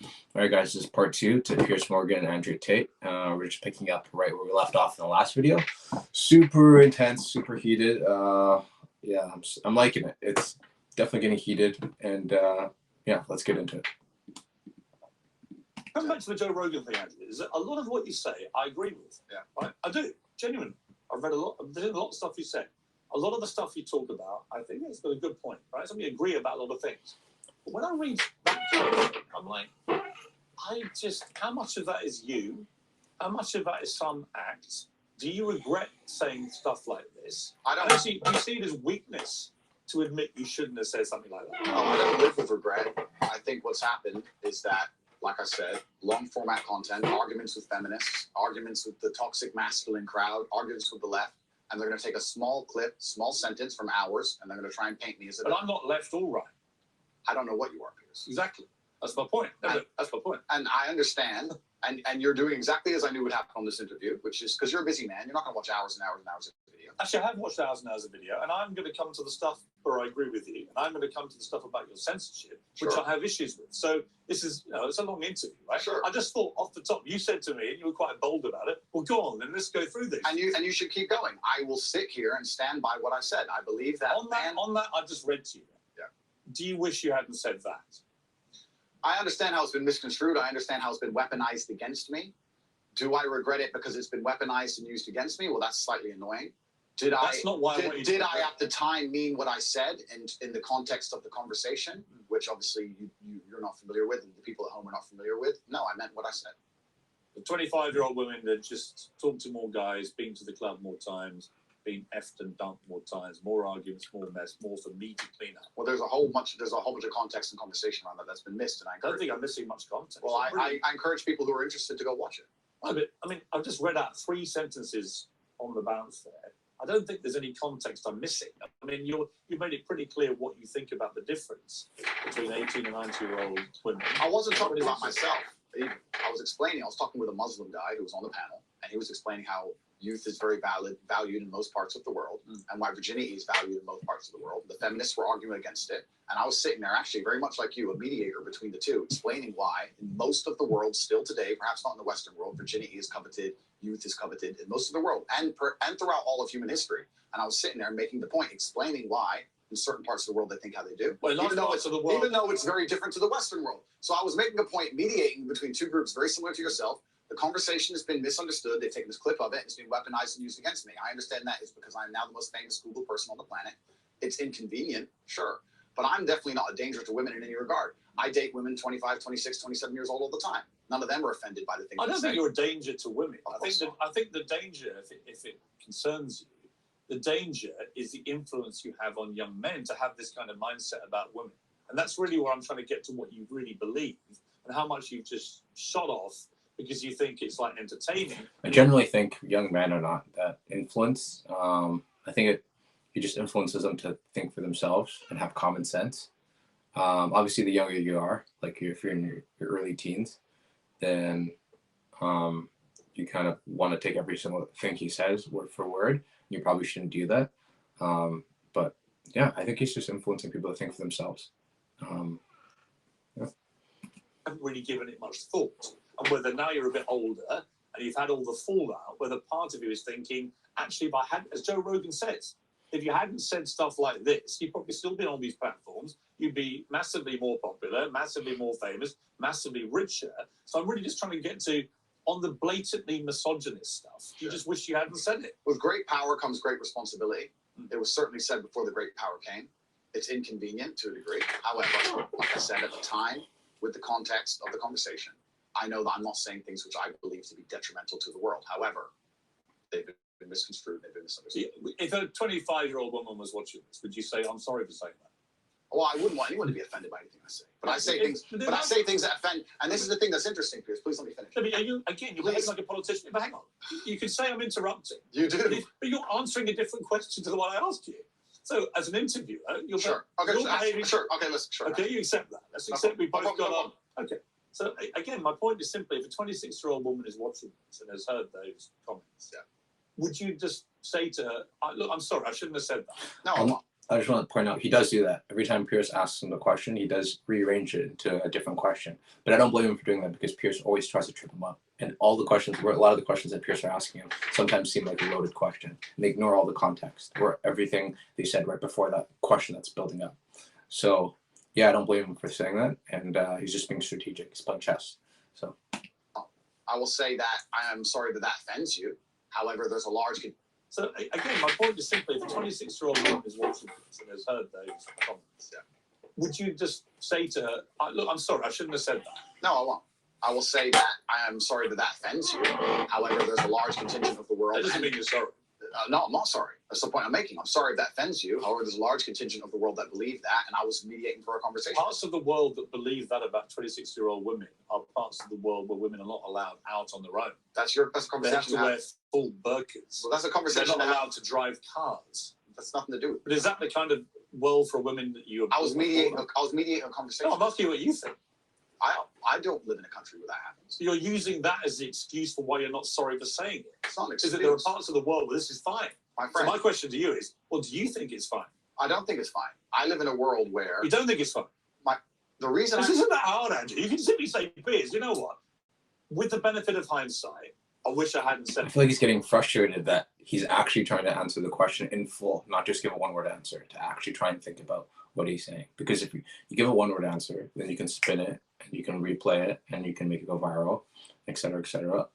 All right, guys, this is part 2 to Piers Morgan and Andrew Tate. We're just picking up right where we left off in the last video. Super intense, super heated. Yeah, I'm liking it. It's definitely getting heated, and yeah, let's get into it. Coming back to the Joe Rogan thing, Andrew, is that a lot of what you say I agree with. Yeah. Right? I do, genuinely. I've read a lot. There's a lot of stuff you said. A lot of the stuff you talk about, I think it's got a good point, right? So we agree about a lot of things. But when I read that book, I'm like, how much of that is you? How much of that is some act? Do you regret saying stuff like this? I don't. Actually, do you see it as weakness to admit you shouldn't have said something like that? No, I don't live with regret. I think what's happened is that, like I said, long format content, arguments with feminists, arguments with the toxic masculine crowd, arguments with the left, and they're going to take a small clip, small sentence from ours, and they're going to try and paint me as a. But I'm not left or right. I don't know what you are, Piers. Exactly. That's my point. That's my point. And I understand, and you're doing exactly as I knew would happen on this interview, which is because you're a busy man. You're not going to watch hours and hours and hours of video. Actually, I have watched hours and hours of video, and I'm going to come to the stuff where I agree with you, and I'm going to come to the stuff about your censorship, which Sure. I have issues with. So this is, it's a long interview, right? Sure. I just thought off the top, you said to me, and you were quite bold about it, well, go on, then let's go through this. And you should keep going. I will sit here and stand by what I said. I believe that. On that, I just read to you. Yeah. Do you wish you hadn't said that? I understand how it's been misconstrued. I understand how it's been weaponized against me. Do I regret it because it's been weaponized and used against me? Well, that's slightly annoying. That's not why Did I at the time mean what I said in the context of the conversation, which obviously you're not familiar with, and the people at home are not familiar with? No, I meant what I said. The 25-year-old women that just talk to more guys, been to the club more times, been effed and dumped more times, more arguments, more mess, more for me to clean up. Well, there's a whole bunch of context and conversation around that's been missed, and I don't think I'm missing much context. Well, I encourage people who are interested to go watch it. I mean, I've just read out 3 sentences on the bounce there. I don't think there's any context I'm missing. I mean, you made it pretty clear what you think about the difference between 18 and 19-year-old women. I wasn't talking about myself. I was talking with a Muslim guy who was on the panel, and he was explaining how youth is very valued in most parts of the world, and why virginity is valued in most parts of the world. The feminists were arguing against it, and I was sitting there, actually very much like you, a mediator between the two, explaining why in most of the world still today, perhaps not in the Western world, virginity is coveted, youth is coveted in most of the world, and throughout all of human history. And I was sitting there making the point, explaining why in certain parts of the world they think how they do, well, even though it's very different to the Western world. So I was making a point, mediating between two groups very similar to yourself. The conversation has been misunderstood. They've taken this clip of it, and it's been weaponized and used against me. I understand that is because I'm now the most famous Google person on the planet. It's inconvenient, sure, but I'm definitely not a danger to women in any regard. I date women 25, 26, 27 years old all the time. None of them are offended by the things I don't think you're a danger to women. I think the danger, if it concerns you, the danger is the influence you have on young men to have this kind of mindset about women. And that's really where I'm trying to get to what you really believe and how much you've just shot off because you think it's like entertaining. I generally think young men are not that influenced. I think it just influences them to think for themselves and have common sense. Obviously, the younger you are, like if you're in your early teens, then you kind of want to take every single thing he says word for word. You probably shouldn't do that. But yeah, I think he's just influencing people to think for themselves. Yeah. I haven't really given it much thought. And whether now you're a bit older and you've had all the fallout, whether part of you is thinking, actually, if I had, as Joe Rogan says, if you hadn't said stuff like this, you'd probably still be on these platforms. You'd be massively more popular, massively more famous, massively richer. So I'm really just trying to get to, on the blatantly misogynist stuff, you just wish you hadn't said it. With great power comes great responsibility. It was certainly said before the great power came. It's inconvenient to a degree. However, like I said at the time, with the context of the conversation, I know that I'm not saying things which I believe to be detrimental to the world. However, they've been misconstrued, they've been misunderstood. If a 25-year-old woman was watching this, would you say, I'm sorry for saying that? Well, I wouldn't want anyone to be offended by anything I say. But I say things that offend. And this is the thing that's interesting, Piers. Please let me finish. You're behaving like a politician. But hang on. You could say I'm interrupting. You do. But you're answering a different question to the one I asked you. So, as an interviewer, you're sure. Okay, behaving... Sure. Okay, listen. Sure. Okay, you accept that. Let's accept we both got on. Okay. So, again, my point is simply, if a 26-year-old woman is watching this and has heard those comments, would you just say to her, look, I'm sorry, I shouldn't have said that? No, I just want to point out he does do that. Every time Piers asks him the question, he does rearrange it into a different question. But I don't blame him for doing that because Piers always tries to trip him up. And all the questions, a lot of the questions that Piers are asking him sometimes seem like a loaded question. And they ignore all the context or everything they said right before that question that's building up. So, yeah, I don't blame him for saying that. And he's just being strategic. He's playing chess. So, I will say that I am sorry that that offends you. However, there's a large. So again, my point is simply, if a 26-year-old woman is watching this and has heard those comments, would you just say to her, "Look, I'm sorry, I shouldn't have said that"? No, I won't. I will say that I am sorry that that offends you. However, there's a large contingent of the world. That doesn't mean you're sorry. No, I'm not sorry. That's the point I'm making. I'm sorry if that offends you. However, there's a large contingent of the world that believe that, and I was mediating for a conversation. Parts of the world that believe that about 26-year-old women are parts of the world where women are not allowed out on their own. That's a They have conversation. to wear full burqas. Well, that's a They're conversation. not allowed to drive cars. That's nothing to do with it. But is that the kind of world for women that you? I was mediating a conversation. No, I'm asking you what you think. I don't live in a country where that happens. So you're using that as the excuse for why you're not sorry for saying it. It's not an Is excuse. that there are parts of the world where this is fine. My So friend, my question to you is, well, do you think it's fine? I don't think it's fine. I live in a world where You don't think it's fine? the reason This isn't that hard, Andrew. You can simply say, Piers, you know what? With the benefit of hindsight, I wish I hadn't said I feel like he's getting frustrated that he's actually trying to answer the question in full, not just give a one-word answer, to actually try and think about what he's saying. Because if you give a one-word answer, then you can spin it, and you can replay it, and you can make it go viral, et cetera,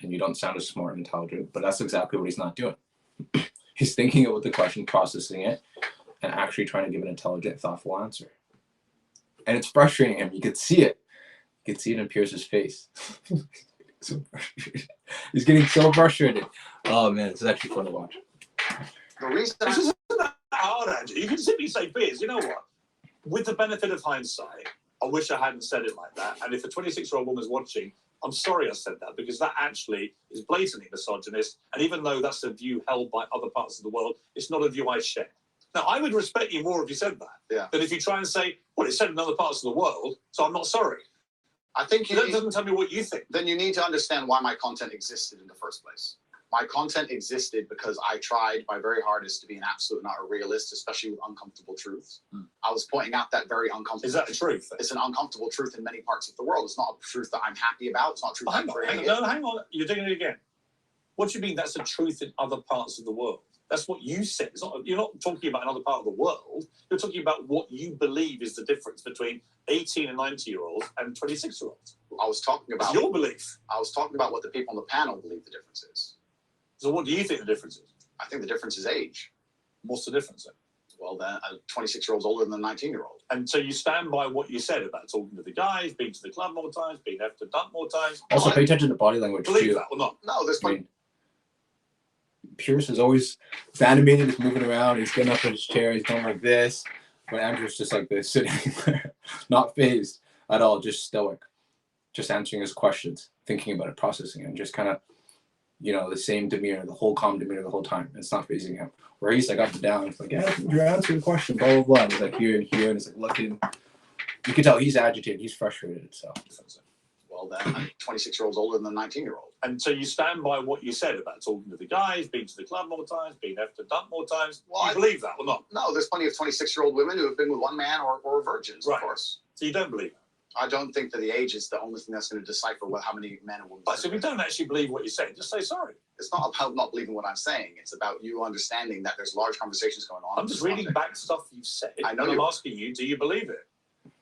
and you don't sound as smart and intelligent. But that's exactly what he's not doing. He's thinking about the question, processing it, and actually trying to give an intelligent, thoughtful answer. And it's frustrating him. You could see it. You could see it in Pierce's face. So frustrated. He's getting so frustrated. Oh man, this is actually fun to watch. the reason This isn't that hard, Andrew. You can simply say, Piers, you know what? With the benefit of hindsight, I wish I hadn't said it like that. And if a 26-year-old woman's watching, I'm sorry I said that, because that actually is blatantly misogynist. And even though that's a view held by other parts of the world, it's not a view I share. Now, I would respect you more if you said that than if you try and say, well, it's said in other parts of the world, so I'm not sorry. I think That doesn't tell me what you think. then you need to understand why my content existed in the first place. My content existed because I tried my very hardest to be an absolute and utter realist, especially with uncomfortable truths. I was pointing out that very uncomfortable. Is that the truth? It's an uncomfortable truth in many parts of the world. It's not a truth that I'm happy about. It's not a truth I'm creating. Hang on. You're doing it again. What do you mean that's a truth in other parts of the world? That's what you said. You're not talking about another part of the world. You're talking about what you believe is the difference between 18 and 90-year-olds and 26-year-olds. I was talking about It's your belief. I was talking about what the people on the panel believe the difference is. So what do you think the difference is? I think the difference is age. What's the difference then? Well, then a 26-year-old's older than a 19-year-old. And so you stand by what you said about talking to the guys, being to the club more times, being left to dump more times. Also, pay attention to body language Believe too. that or not? No, there's I plenty. mean, Piers is always animated, he's moving around, he's getting up in his chair, he's going like this. But Andrew's just like this, sitting there, not phased at all, just stoic, just answering his questions, thinking about it, processing it, and just kind of, the same demeanor, the whole calm demeanor the whole time. It's not phasing him. Where he's like up and down, it's like, yeah, you're answering the question, blah, blah, blah. And he's like here and here, and he's like looking. You can tell he's agitated, he's frustrated. So, Well, then a 26-year-old's older than a 19-year-old. And so you stand by what you said about talking to the guys, being to the club more times, being left to dump more times. Well, You believe that or not? No, there's plenty of 26-year-old women who have been with one man or virgins, Right. of course. So you don't believe that. I don't think that the age is the only thing that's going to decipher how many men and women. Right, so if you don't actually believe what you say, just say sorry. It's not about not believing what I'm saying. It's about you understanding that there's large conversations going on. I'm just reading back stuff you've said. I know and I'm you- asking you, do you believe it?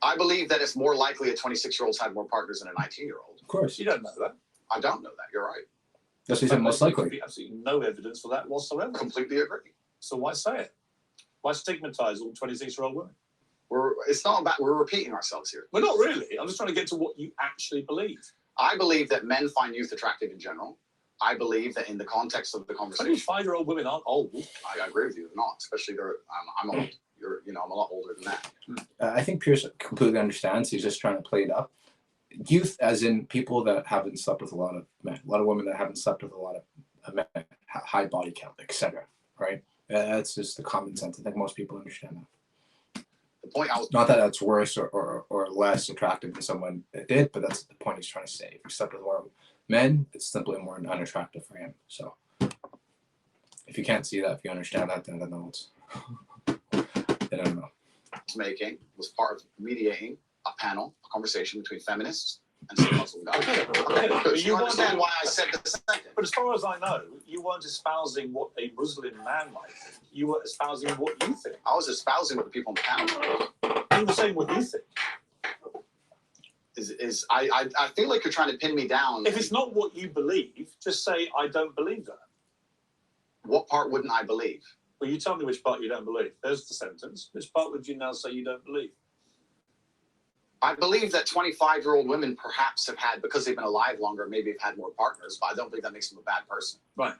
I believe that it's more likely a 26-year-old's had more partners than a 19-year-old. of course, You don't know that. I don't know that. You're right. that's what he said most There could likely. be absolutely no evidence for that whatsoever. Completely agree. So why say it? Why stigmatize all 26-year-old women? It's not about, we're repeating ourselves here. Well, not really. I'm just trying to get to what you actually believe. I believe that men find youth attractive in general. I believe that in the context of the conversation, 25-year-old women aren't old. I agree with you. Not, especially I'm old. I'm a lot older than that. I think Piers completely understands. He's just trying to play it up. Youth, as in people that haven't slept with a lot of men, a lot of women that haven't slept with a lot of men, high body count, etc. Right? That's just the common sense. I think most people understand that. The point I was Not that that's worse or less attractive than someone that did, but that's the point he's trying to say. If he slept with more men, it's simply more unattractive for him. So if you can't see that, if you understand that, then it's I don't know. Making was part of mediating a panel, a conversation between feminists and some Muslim guys. Okay, good. You understand why I said the sentence. But as far as I know, you weren't espousing what a Muslim man might think. You were espousing what you think. I was espousing what the people on the panel. You were saying what you think. I feel like you're trying to pin me down. If it's not what you believe, just say, I don't believe that. What part wouldn't I believe? Well, you tell me which part you don't believe. There's the sentence. Which part would you now say you don't believe? I believe that 25-year-old women perhaps have had, because they've been alive longer, maybe have had more partners, but I don't believe that makes them a bad person. Right.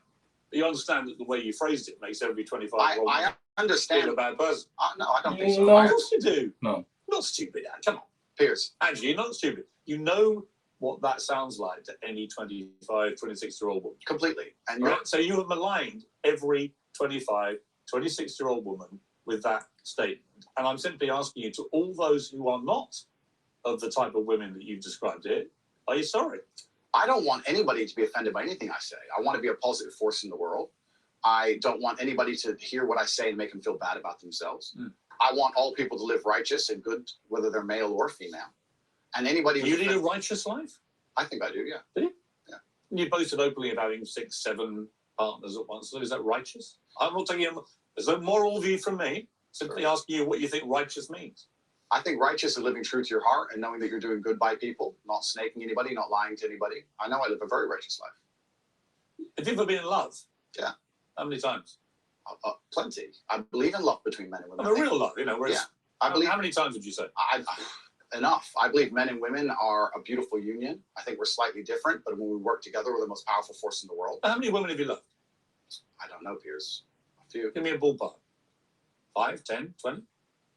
But you understand that the way you phrased it makes every 25-year-old I understand. a bad person. No, I don't think so. No. Of course you do. No. Not stupid, Ange. Come on. Piers. Ange, you're not stupid. You know what that sounds like to any 25, 26-year-old woman. Completely. And Right? So you have maligned every 25, 26-year-old woman with that statement. And I'm simply asking you, to all those who are not of the type of women that you've described here, are you sorry? I don't want anybody to be offended by anything I say. I want to be a positive force in the world. I don't want anybody to hear what I say and make them feel bad about themselves. I want all people to live righteous and good, whether they're male or female. And anybody... You lead a righteous life? I think I do, yeah. Do you? Yeah. You boasted openly of having 6, 7 partners at once. So is that righteous? I'm not taking there's no moral view from me. Simply asking you what you think righteous means. I think righteous is living true to your heart and knowing that you're doing good by people, not snaking anybody, not lying to anybody. I know I live a very righteous life. Have you ever been in love? Yeah. How many times? Plenty. I believe in love between men and women. A real love, you know. Whereas, yeah. I believe. How many times would you say? Enough. I believe men and women are a beautiful union. I think we're slightly different, but when we work together, we're the most powerful force in the world. How many women have you loved? I don't know, Piers. A few. Give me a ballpark. 5, 10, 20?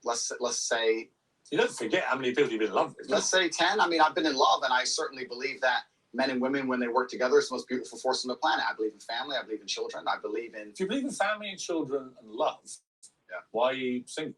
Let's say... You don't forget how many people you've been in love with. Let's say 10. I mean, I've been in love, and I certainly believe that men and women, when they work together, it's the most beautiful force on the planet. I believe in family. I believe in children. I believe in... If you believe in family and children and love, why are you single?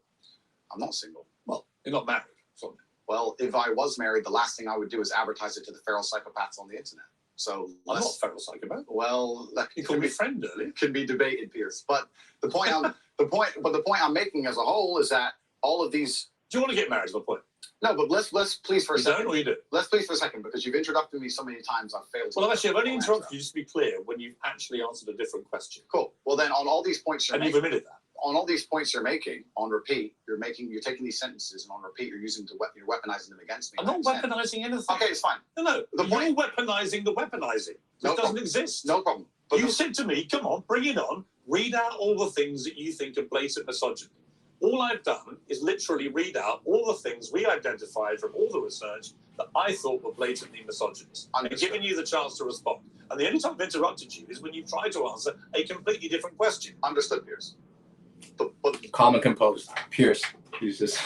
I'm not single. Well, you're not married. So. Well, if I was married, the last thing I would do is advertise it to the feral psychopaths on the internet. So I'm not a feral psychopath. Well, you called me friend earlier. Can be debated, Piers. But the point I'm making as a whole is that all of these... Do you want to get married? Is my point. No, but let's please for a second. You don't, or you do? Let's please for a second, because you've interrupted me so many times, I've failed. Well, actually, I've only interrupted you, just to be clear, when you've actually answered a different question. Cool. Well, then, on all these points you've admitted that. On all these points you're making, on repeat, you're taking these sentences, and on repeat, you're you're weaponizing them against me. I'm not weaponizing anything. Okay, it's fine. No. You're weaponizing the weaponizing. It doesn't exist. No problem. But you said to me, come on, bring it on. Read out all the things that you think are blatant misogyny. All I've done is literally read out all the things we identified from all the research that I thought were blatantly misogynist. And giving you the chance to respond. And the only time I've interrupted you is when you try to answer a completely different question. Understood, Piers. But calm and composed. Piers. He's just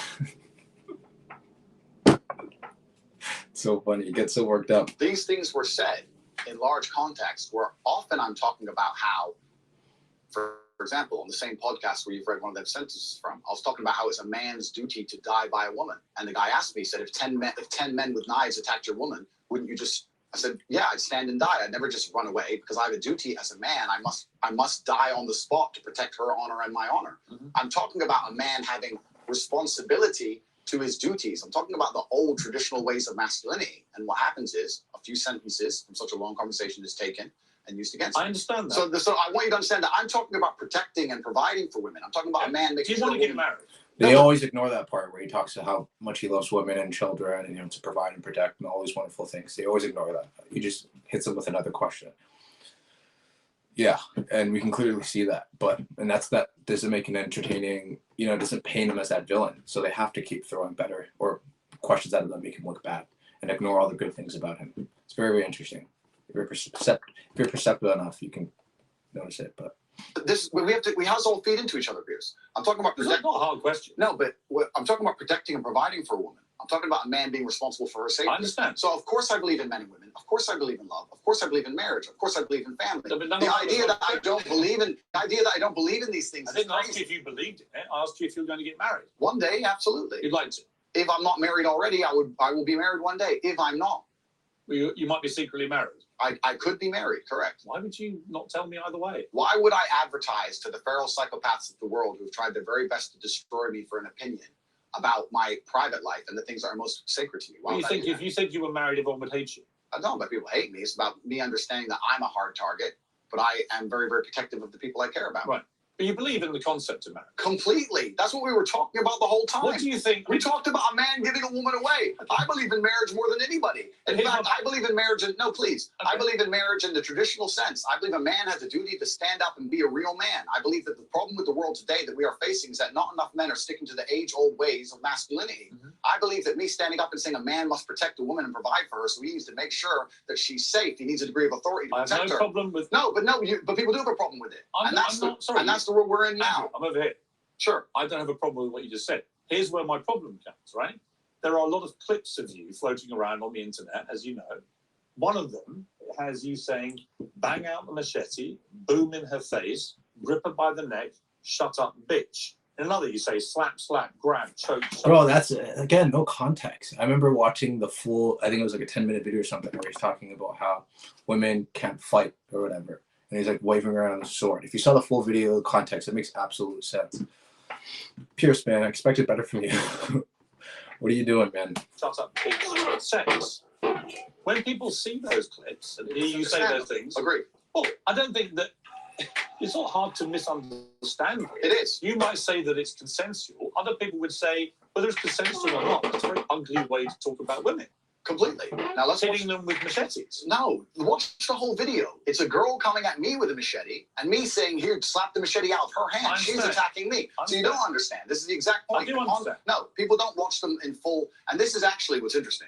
so funny. He gets so worked up. These things were said in large context where often I'm talking about how, for example, on the same podcast where you've read one of them sentences from, I was talking about how it's a man's duty to die by a woman. And the guy asked me, he said, if 10 men with knives attacked your woman, wouldn't you just... I said, yeah, I'd stand and die. I'd never just run away, because I have a duty as a man. I must die on the spot to protect her honor and my honor. Mm-hmm. I'm talking about a man having responsibility to his duties. I'm talking about the old traditional ways of masculinity. And what happens is a few sentences from such a long conversation is taken and used against him. I understand that. So I want you to understand that I'm talking about protecting and providing for women. I'm talking about a man making sure... Do you want to get married? They always ignore that part where he talks to how much he loves women and children and, to provide and protect and all these wonderful things. They always ignore that. He just hits them with another question. Yeah, and we can clearly see that. And that's that doesn't make an entertaining, doesn't paint him as that villain. So they have to keep throwing better or questions at him that make him look bad and ignore all the good things about him. It's very, very interesting. If you're perceptive enough, you can notice it, but... we have to all feed into each other, Piers. I'm talking about That's not a hard question. No, but I'm talking about protecting and providing for a woman. I'm talking about a man being responsible for her safety. I understand. So of course I believe in men and women. Of course I believe in love. Of course I believe in marriage. Of course I believe in family. No, the idea that I don't believe in these things. I didn't ask you if you believed in it. I asked you if you were going to get married. One day, absolutely. You'd like to. If I'm not married already, I will be married one day. If I'm not. You might be secretly married. I could be married, correct. Why would you not tell me either way? Why would I advertise to the feral psychopaths of the world who have tried their very best to destroy me for an opinion about my private life and the things that are most sacred to me? Why Well, would you I think do if that? you said you were married, everyone would hate you? I don't know about people hate me. It's about me understanding that I'm a hard target, but I am very, very protective of the people I care about. Right. But you believe in the concept of marriage. Completely. That's what we were talking about the whole time. What do you think? We talked about a man giving a woman away. I believe in marriage more than anybody. In fact, I believe in marriage no, please. Okay. I believe in marriage in the traditional sense. I believe a man has a duty to stand up and be a real man. I believe that the problem with the world today that we are facing is that not enough men are sticking to the age-old ways of masculinity. Mhm. I believe that me standing up and saying a man must protect a woman and provide for her, so he needs to make sure that she's safe. He needs a degree of authority to I protect have no her. problem with. But people do have a problem with it. I'm not sorry. And that's the world we're in now. Andrew, I'm over here. Sure. I don't have a problem with what you just said. Here's where my problem comes, right? There are a lot of clips of you floating around on the internet, as you know. One of them has you saying, bang out the machete, boom in her face, grip her by the neck, shut up, bitch. In another, you say, slap, slap, grab, choke, choke. Bro, that's, again, no context. I remember watching the full, I think it was like a 10-minute video or something where he's talking about how women can't fight or whatever. And he's like waving around a sword. If you saw the full video context, it makes absolute sense. Piers, man, I expected better from you. What are you doing, man? Shut up, bitch. Sex. When people see those clips and hear you say those things, Agree. well, I don't think that it's not hard to misunderstand. It is. You might say that it's consensual. Other people would say, whether it's consensual or not, it's a very ugly way to talk about women. Completely. Now let's watch. Hitting them with machetes. No, watch the whole video. It's a girl coming at me with a machete and me saying, here, slap the machete out of her hand. I She's understand. attacking me. So you don't understand. This is the exact point. I do understand. No, people don't watch them in full. And this is actually what's interesting.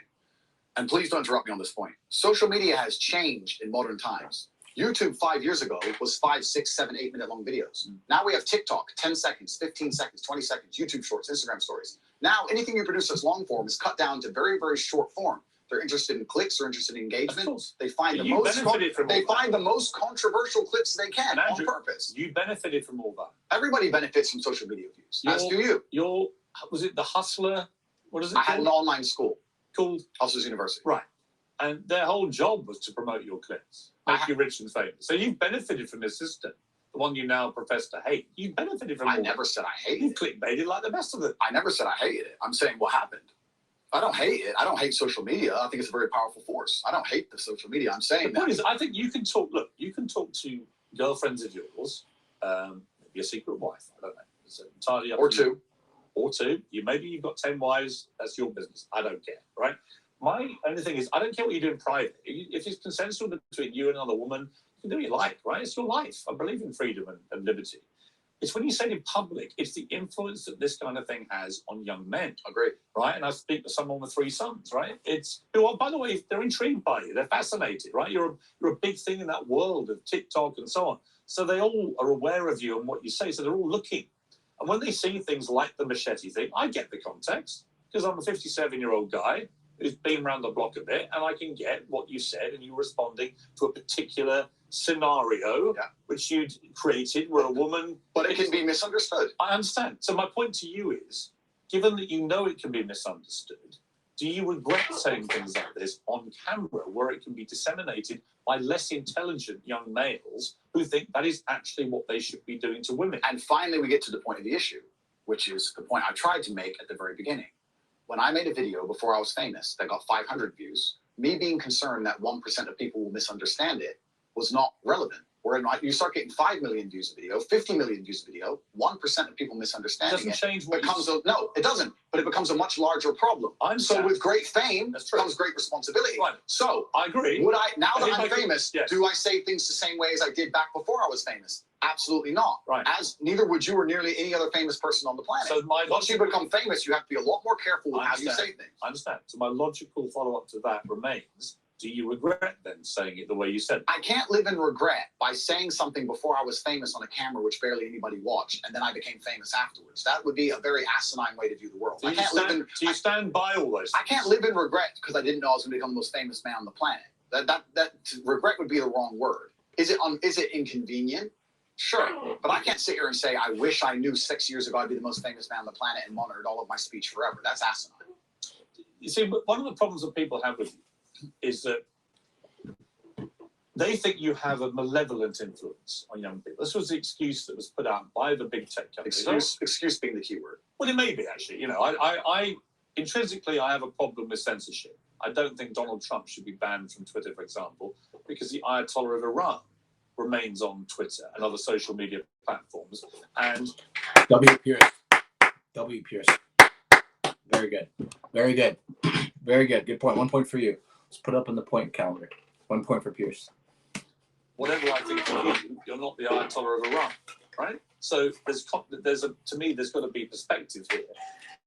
And please don't interrupt me on this point. Social media has changed in modern times. YouTube 5 years ago was 5, 6, 7, 8 minute long videos. Now we have TikTok, 10 seconds, 15 seconds, 20 seconds, YouTube shorts, Instagram stories. Now anything you produce that's long form is cut down to very, very short form. They're interested in clicks, they're interested in engagement. They find You benefited from all that. the most controversial clips they can And Andrew, on purpose. You benefited from all that. Everybody benefits from social media views. As do you. Was it the Hustler? What is it I had an called? online school, Called Hustlers University. Right. And their whole job was to promote your clips, make you rich and famous. So you've benefited from this system, the one you now profess to hate. You benefited from I all never that. said I hated You it. clickbaited like the best of them. I never said I hated it. I'm saying what happened. I don't hate it. I don't hate social media. I think it's a very powerful force. I don't hate the social media. I'm saying The point that. is, I think you can talk. Look, you can talk to girlfriends of yours, maybe a secret wife. I don't know. It's entirely up Or to you. two. Or two. Maybe you've got 10 wives. That's your business. I don't care. Right. My only thing is, I don't care what you do in private. If it's consensual between you and another woman, you can do what you like. Right. It's your life. I believe in freedom and liberty. It's when you say it in public, it's the influence that this kind of thing has on young men. Agree. Right? And I speak to someone with 3 sons, right? It's who are, by the way, they're intrigued by you. They're fascinated, right? You're a big thing in that world of TikTok and so on. So they all are aware of you and what you say. So they're all looking. And when they see things like the machete thing, I get the context because I'm a 57-year-old guy who's been around the block a bit, and I can get what you said, and you responding to a particular scenario which you'd created where a woman. But it can be misunderstood. I understand. So my point to you is, given that you know it can be misunderstood, do you regret saying things like this on camera where it can be disseminated by less intelligent young males who think that is actually what they should be doing to women? And finally, we get to the point of the issue, which is the point I tried to make at the very beginning. When I made a video before I was famous that got 500 views, me being concerned that 1% of people will misunderstand it was not relevant. Where you start getting 5 million views a video, 50 million views a video, 1% of people misunderstanding It doesn't change what no, it doesn't. But it becomes a much larger problem. So with great fame comes great responsibility. Right. So I agree. Would I, now that I'm I famous, yes. do I say things the same way as I did back before I was famous? Absolutely not. Right. As neither would you or nearly any other famous person on the planet. So once you become famous, you have to be a lot more careful with how you say things. I understand. So my logical follow-up to that remains, do you regret then saying it the way you said it? I can't live in regret by saying something before I was famous on a camera which barely anybody watched, and then I became famous afterwards. That would be a very asinine way to view the world. Do you stand by all those things? I can't live in regret because I didn't know I was going to become the most famous man on the planet. That regret would be the wrong word. Is it inconvenient? Sure, but I can't sit here and say I wish I knew 6 years ago I'd be the most famous man on the planet and monitored all of my speech forever. That's asinine. You see, but one of the problems that people have with you is that they think you have a malevolent influence on young people. This was the excuse that was put out by the big tech companies. Excuse being the key word. Well, it may be, actually. You know, I intrinsically, I have a problem with censorship. I don't think Donald Trump should be banned from Twitter, for example, because the Ayatollah of Iran remains on Twitter and other social media platforms. And W. Piers. W. Piers. Very good. Very good. Very good. Good point. 1 point for you. Let's put up in the point calendar. 1 point for Piers. Whatever I think of you, you're not the Ayatollah of Iran, right? So to me, there's got to be perspective here.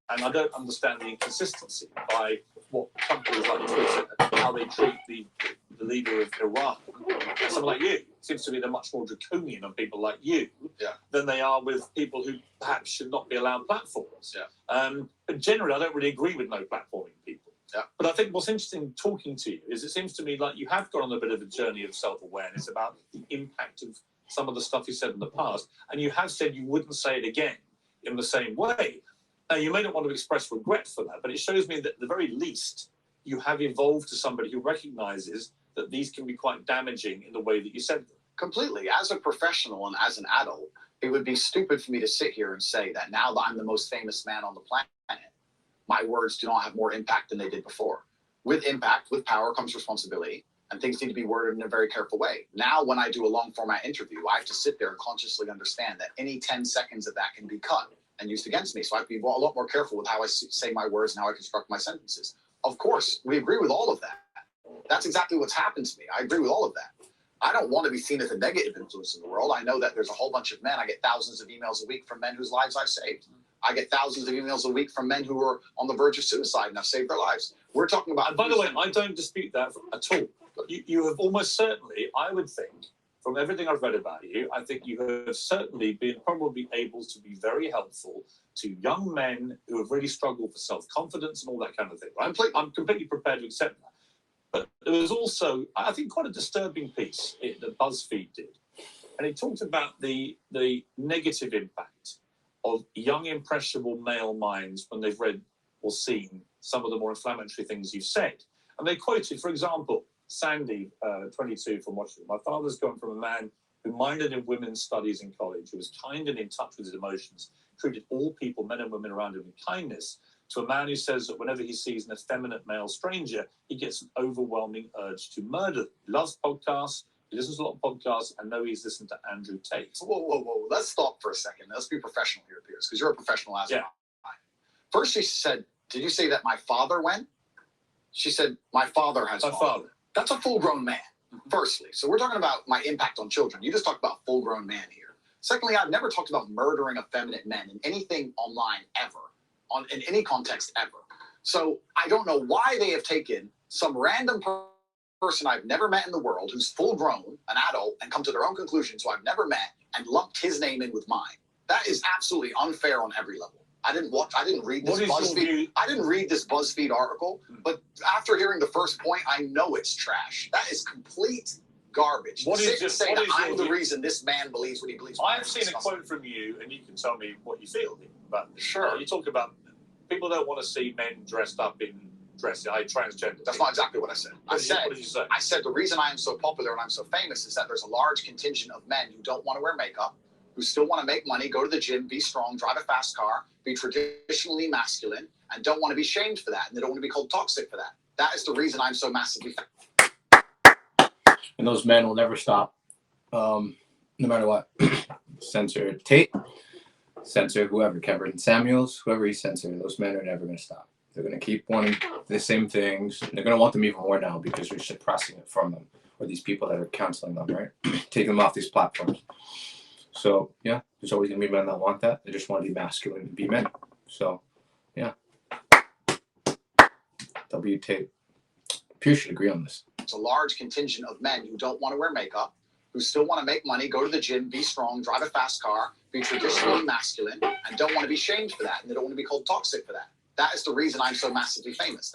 And I don't understand the inconsistency by what companies like Twitter, how they treat the leader of Iran. Someone like you. It seems to me they're much more draconian on people like you than they are with people who perhaps should not be allowed platforms. But generally, I don't really agree with no platforming people. But I think what's interesting talking to you is it seems to me like you have gone on a bit of a journey of self-awareness about the impact of some of the stuff you said in the past. And you have said you wouldn't say it again in the same way. Now, you may not want to express regret for that, but it shows me that at the very least, you have evolved to somebody who recognizes that these can be quite damaging in the way that you said them. Completely. As a professional and as an adult, it would be stupid for me to sit here and say that now that I'm the most famous man on the planet, my words do not have more impact than they did before. With impact, with power comes responsibility, and things need to be worded in a very careful way. Now, when I do a long format interview, I have to sit there and consciously understand that any 10 seconds of that can be cut and used against me. So I have to be a lot more careful with how I say my words and how I construct my sentences. Of course, we agree with all of that. That's exactly what's happened to me. I agree with all of that. I don't want to be seen as a negative influence in the world. I know that there's a whole bunch of men. I get thousands of emails a week from men whose lives I've saved. I get thousands of emails a week from men who are on the verge of suicide and I've saved their lives. We're talking about... And by the way, I don't dispute that at all. You have almost certainly, I would think, from everything I've read about you, I think you have certainly been probably able to be very helpful to young men who have really struggled for self-confidence and all that kind of thing. Right? I'm completely prepared to accept that. But there was also, I think, quite a disturbing piece that BuzzFeed did. And it talked about the negative impact of young, impressionable male minds when they've read or seen some of the more inflammatory things you've said. And they quoted, for example, Sandy, 22, from Washington. My father's gone from a man who minored in women's studies in college, who was kind and in touch with his emotions, treated all people, men and women around him, with kindness, to a man who says that whenever he sees an effeminate male stranger, he gets an overwhelming urge to murder them. He loves podcasts. He listens to a lot of podcasts. I know he's listened to Andrew Tate. Whoa. Let's stop for a second. Let's be professional here, Piers, because you're a professional as well. First, she said, did you say that my father went? She said, my father has My father. That's a full-grown man, firstly. So we're talking about my impact on children. You just talked about full-grown man here. Secondly, I've never talked about murdering effeminate men in anything online ever, in any context ever. So I don't know why they have taken some random person I've never met in the world who's full-grown, an adult, and come to their own conclusions who I've never met and lumped his name in with mine. That is absolutely unfair on every level. I didn't read this BuzzFeed. I didn't read this BuzzFeed article, but after hearing the first point, I know it's trash. That is complete garbage. Say that I'm the reason this man believes what he believes. I've seen a quote from you, and you can tell me what you feel about this. Sure. You talk about people don't want to see men dressed up in dresses. Transgender. That's not exactly what I said. What did you say? I said the reason I am so popular and I'm so famous is that there's a large contingent of men who don't want to wear makeup, who still want to make money, go to the gym, be strong, drive a fast car, be traditionally masculine, and don't want to be shamed for that, and they don't want to be called toxic for that. That is the reason I'm so massively famous. And those men will never stop, no matter what. Censor Tate, censor whoever, Kevin Samuels, whoever he censored, those men are never going to stop. They're going to keep wanting the same things. And they're going to want them even more now because you're suppressing it from them, or these people that are counseling them, right? Taking them off these platforms. So, yeah, there's always going to be men that want that. They just want to be masculine and be men. So, yeah. W. Tate. Piers should agree on this. It's a large contingent of men who don't want to wear makeup, who still want to make money, go to the gym, be strong, drive a fast car, be traditionally masculine, and don't want to be shamed for that, and they don't want to be called toxic for that. That is the reason I'm so massively famous.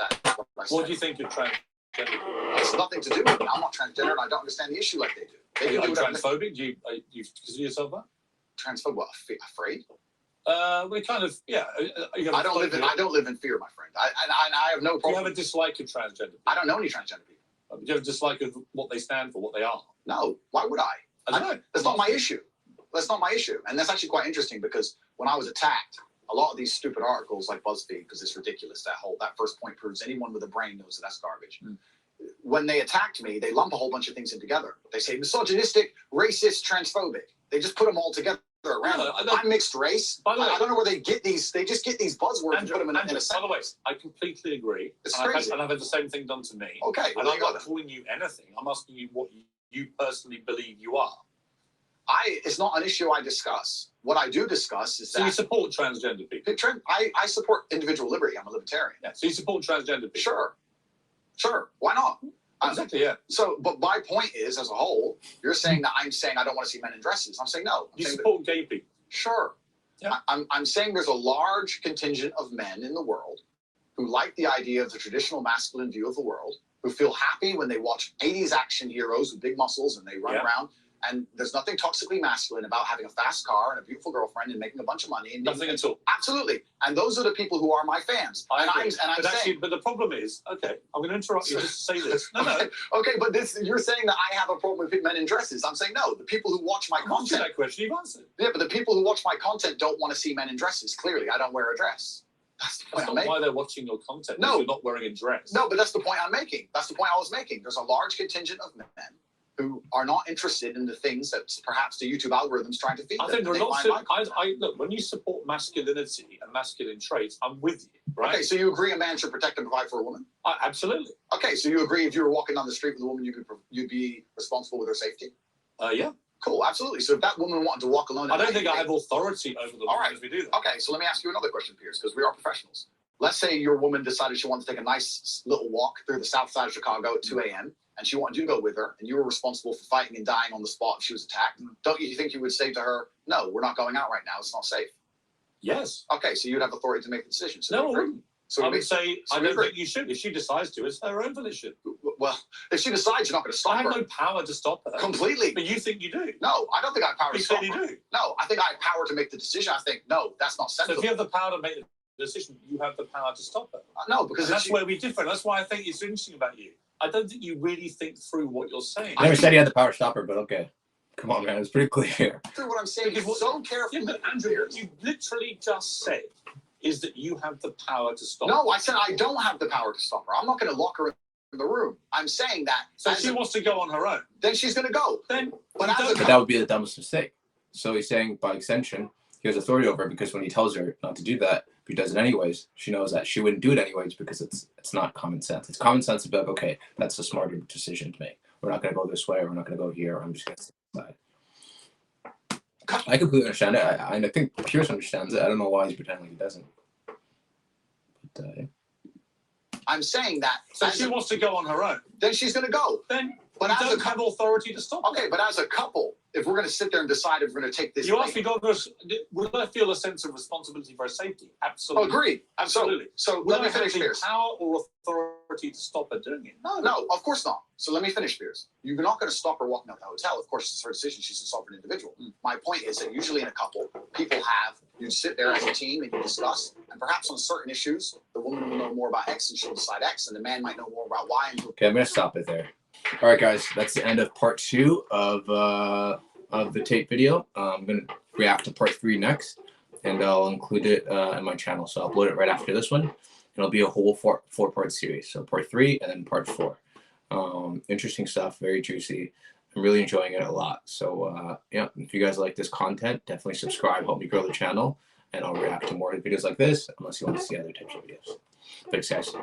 What do you think of transgender? It's nothing to do with me. I'm not transgender, and I don't understand the issue like they do. Are you transphobic? Do you consider yourself that? Transphobic? What? Afraid? We kind of, yeah. I don't live in fear, my friend. I have no Do problem. you have a dislike of transgender people? I don't know any transgender people. Do you have a dislike of what they stand for, what they are? No, why would I? I don't know. That's not my issue. That's not my issue. And that's actually quite interesting because when I was attacked, a lot of these stupid articles like BuzzFeed, because it's ridiculous, that first point proves anyone with a brain knows that that's garbage. When they attacked me, they lump a whole bunch of things in together. They say misogynistic, racist, transphobic. They just put them all together around. I'm mixed race. By the way, I don't know where they get these. They just get these buzzwords and put them in a sentence. By the way, I completely agree. It's crazy. And I've had the same thing done to me. Okay. And I'm not calling you anything. I'm asking you what you personally believe you are. It's not an issue I discuss. What I do discuss is that. So you support transgender people? I support individual liberty. I'm a libertarian. Yeah. So you support transgender people? Sure. Why not? Exactly, yeah. So, but my point is, as a whole, you're saying that I'm saying I don't want to see men in dresses. I'm saying no. You support gay people? Sure. Yeah. I'm saying there's a large contingent of men in the world who like the idea of the traditional masculine view of the world, who feel happy when they watch 80s action heroes with big muscles and they run around. And there's nothing toxically masculine about having a fast car and a beautiful girlfriend and making a bunch of money. And nothing at all. Absolutely. And those are the people who are my fans. But the problem is, okay, I'm going to interrupt you just to say this. No. Okay, but you're saying that I have a problem with men in dresses. I'm saying no. The people who watch my content. That question you've answered. Yeah, but the people who watch my content don't want to see men in dresses. Clearly, I don't wear a dress. That's the point I'm making. Why they're watching your content. No, you're not wearing a dress. No, but that's the point I'm making. That's the point I was making. There's a large contingent of men who are not interested in the things that perhaps the YouTube algorithm's trying to feed them. I think there are lots look, when you support masculinity and masculine traits, I'm with you, right? Okay, so you agree a man should protect and provide for a woman? Absolutely. Okay, so you agree if you were walking down the street with a woman, you'd be responsible with her safety? Yeah. Cool, absolutely. So if that woman wanted to walk alone... I don't think I have authority over the woman as we do that. Okay, so let me ask you another question, Piers, because we are professionals. Let's say your woman decided she wanted to take a nice little walk through the south side of Chicago at 2 a.m., and she wanted you to go with her, and you were responsible for fighting and dying on the spot if she was attacked. Don't you think you would say to her, no, we're not going out right now, it's not safe? Yes. Okay, so you'd have authority to make the decision. So no, I wouldn't. So I would say, I don't think you should. If she decides to, it's her own volition. Well, if she decides, you're not going to stop her. I have no power to stop her. Completely. But you think you do. No, I don't think I have power to stop her. You clearly do. No, I think I have power to make the decision. I think, no, that's not sensible. So if you have the power to make the decision, you have the power to stop her. No, because that's where we differ. That's why I think it's interesting about you. I don't think you really think through what you're saying. I never said he had the power to stop her, but okay. Come on, man. It's pretty clear. Through what I'm saying is so careful. Yeah, but Andrew, what you literally just said is that you have the power to stop her. No, I said I don't have the power to stop her. I'm not going to lock her in the room. I'm saying that. So if she wants to go on her own, then she's going to go. But that would be the dumbest mistake. So he's saying by extension, he has authority over her because when he tells her not to do that, if he does it anyways, she knows that she wouldn't do it anyways because it's not common sense. It's common sense to be like, okay, that's a smarter decision to make. We're not going to go this way. We're not going to go here. I'm just going to stay inside. I completely understand it. I think Piers understands it. I don't know why he's pretending like he doesn't. But, I'm saying that. So if she wants to go on her own, then she's going to go. But you don't have authority to stop her. Okay, but as a couple, if we're going to sit there and decide if we're going to take this... You asked me, would I feel a sense of responsibility for her safety? Absolutely. Agreed. Absolutely. So let me finish, Piers. Power or authority to stop her doing it? No, of course not. So let me finish, Piers. You're not going to stop her walking out the hotel. Of course, it's her decision. She's a sovereign individual. My point is that usually in a couple, you sit there as a team and you discuss, and perhaps on certain issues, the woman will know more about X and she'll decide X, and the man might know more about Y. Okay, I'm going to stop it there. All right, guys, that's the end of part 2 of the Tate video. I'm going to react to part 3 next, and I'll include it in my channel. So I'll upload it right after this one. It'll be a whole four-part series. So part 3 and then part 4. Interesting stuff, very juicy. I'm really enjoying it a lot. So yeah, if you guys like this content, definitely subscribe, help me grow the channel, and I'll react to more videos like this, unless you want to see other types of videos. Thanks, guys.